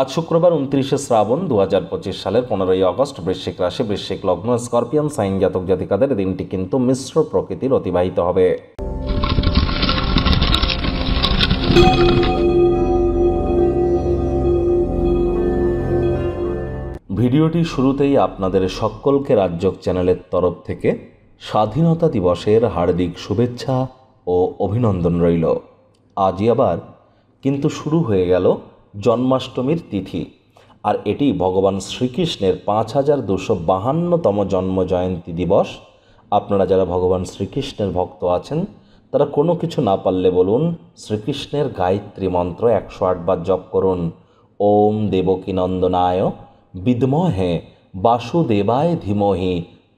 আজ শুক্রবার 29শে শ্রাবণ 2025 সালের 15ই আগস্ট। বৃশ্চিক রাশি, বৃশ্চিক লগ্ন, স্করপিয়ান সাইন জাতক জাতিকাদের দিনটি কিন্তু মিশ্র প্রকৃতির অতিবাহিত হবে। ভিডিওটি শুরুতেই আপনাদের সকলকে রাজযোগ চ্যানেলের তরফ থেকে স্বাধীনতা দিবসের হার্দিক শুভেচ্ছা ও অভিনন্দন রইল। আজই আবার কিন্তু শুরু হয়ে গেল জন্মাষ্টমীর তিথি, আর এটি ভগবান শ্রীকৃষ্ণের 5252তম জন্ম জয়ন্তী দিবস। আপনারা যারা ভগবান শ্রীকৃষ্ণের ভক্ত আছেন তারা কোনো কিছু না পারলে বলুন শ্রীকৃষ্ণের গায়ত্রী মন্ত্র 108 বার জপ করুন। ওম দেবকী নন্দনায় বিদ্মহে বাসুদেবায় ধীমহি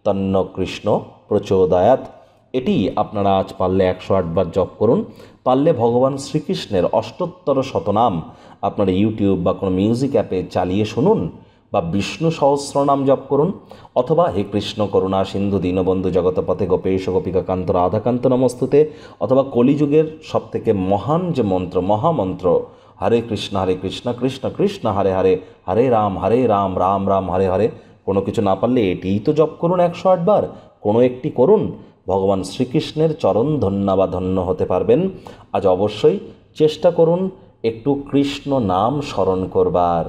তন্ন কৃষ্ণ প্রচোদয়াৎ। এটি আপনারা আজ পারলে 108 বার জপ করুন। পারলে ভগবান শ্রীকৃষ্ণের অষ্টোত্তর শতনাম আপনারা ইউটিউব বা কোনো মিউজিক অ্যাপে চালিয়ে শুনুন, বা বিষ্ণু সহস্রনাম জপ করুন, অথবা হে কৃষ্ণ করুণা সিন্ধু দীনবন্ধু জগতপথে গোপেশ গোপিকাকান্ত রাধাকান্ত নমস্তুতে, অথবা কলিযুগের সবথেকে মহান যে মন্ত্র, মহামন্ত্র হরে কৃষ্ণ কৃষ্ণ কৃষ্ণ হরে হরে, হরে রাম রাম রাম হরে হরে। কোনো কিছু না পারলে এটিই তো জপ করুন 108 বার, কোনো একটি করুন। ভগবান শ্রীকৃষ্ণের চরণ ধন্য হতে পারবেন। আজ অবশ্যই চেষ্টা করুন একটু কৃষ্ণ নাম স্মরণ করবার।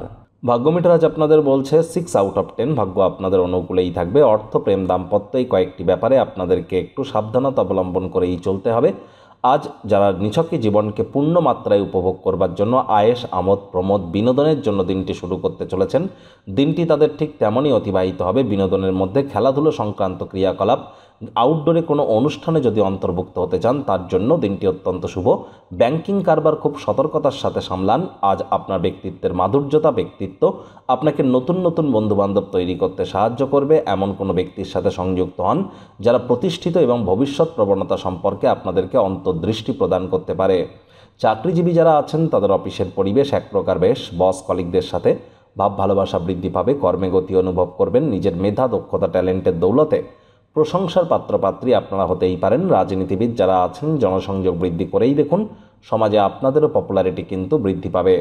ভাগ্যমিটার আজ আপনাদের বলছে 6 আউট অফ 10, ভাগ্য আপনাদের অনুকূলেই থাকবে। অর্থ, প্রেম, দাম্পত্য এই কয়েকটি ব্যাপারে আপনাদেরকে একটু সাবধানতা অবলম্বন করেই চলতে হবে। আজ যারা নিছকই জীবনকে পূর্ণ মাত্রায় উপভোগ করবার জন্য আয়েশ, আমোদ, প্রমোদ, বিনোদনের জন্য দিনটি শুরু করতে চলেছেন, দিনটি তাদের ঠিক তেমনই অতিবাহিত হবে। বিনোদনের মধ্যে খেলাধুলো সংক্রান্ত ক্রিয়াকলাপ, আউটডোরে কোনো অনুষ্ঠানে যদি অন্তর্ভুক্ত হতে চান তার জন্য দিনটি অত্যন্ত শুভ। ব্যাংকিং কারবার খুব সতর্কতার সাথে সামলান। আজ আপনার ব্যক্তিত্বের মাধুর্যতা, ব্যক্তিত্ব আপনাকে নতুন নতুন বন্ধুবান্ধব তৈরি করতে সাহায্য করবে। এমন কোনো ব্যক্তির সাথে সংযুক্ত হন যারা প্রতিষ্ঠিত এবং ভবিষ্যৎ প্রবণতা সম্পর্কে আপনাদেরকে অন্তর্দৃষ্টি প্রদান করতে পারে। চাকরিজীবী যারা আছেন তাদের অফিসের পরিবেশ এক প্রকার বেশ। বস কলিগদের সাথে ভাব ভালোবাসা বৃদ্ধি পাবে। কর্মে গতি অনুভব করবেন। নিজের মেধা, দক্ষতা, ট্যালেন্টের দৌলতে প্রশংসার পাত্রপাত্রী আপনারা হতেই পারেন। রাজনীতিবিদ যারা আছেন জনসংযোগ বৃদ্ধি করেই দেখুন, সমাজে আপনাদেরও পপুলারিটি কিন্তু বৃদ্ধি পাবে।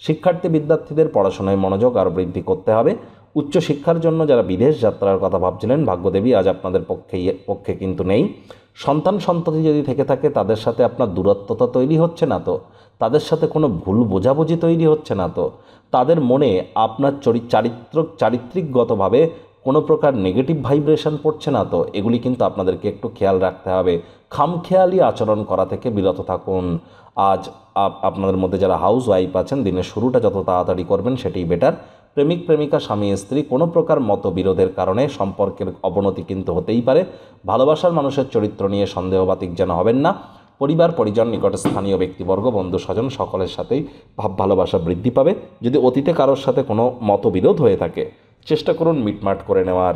শিক্ষার্থী বিদ্যার্থীদের পড়াশোনায় মনোযোগ আরও বৃদ্ধি করতে হবে। উচ্চশিক্ষার জন্য যারা বিদেশ যাত্রার কথা ভাবছিলেন, ভাগ্যদেবী আজ আপনাদের পক্ষে কিন্তু নেই। সন্ততি যদি থেকে থাকে তাদের সাথে আপনার দূরত্বতা তৈরি হচ্ছে না তো, তাদের সাথে কোনো ভুল বোঝাবুঝি তৈরি হচ্ছে না তো, তাদের মনে আপনার চারিত্রিকগতভাবে কোনো প্রকার নেগেটিভ ভাইব্রেশন পড়ছে না তো, এগুলি কিন্তু আপনাদেরকে একটু খেয়াল রাখতে হবে। খামখেয়ালি আচরণ করা থেকে বিরত থাকুন। আজ আপনাদের মধ্যে যারা হাউস ওয়াইফ আছেন, দিনের শুরুটা যত তাড়াতাড়ি করবেন সেটাই বেটার। প্রেমিক প্রেমিকা, স্বামী স্ত্রী কোনো প্রকার মতবিরোধের কারণে সম্পর্কের অবনতি কিন্তু হতেই পারে। ভালোবাসার মানুষের চরিত্র নিয়ে সন্দেহবাতিক যেন হবেন না। পরিবার পরিজন, নিকট স্থানীয় ব্যক্তিবর্গ, বন্ধু স্বজন সকলের সাথেই ভাব ভালোবাসা বৃদ্ধি পাবে। যদি অতীতে কারোর সাথে কোনো মতবিরোধ হয়ে থাকে চেষ্টা করুন মিটমাট করে নেওয়ার।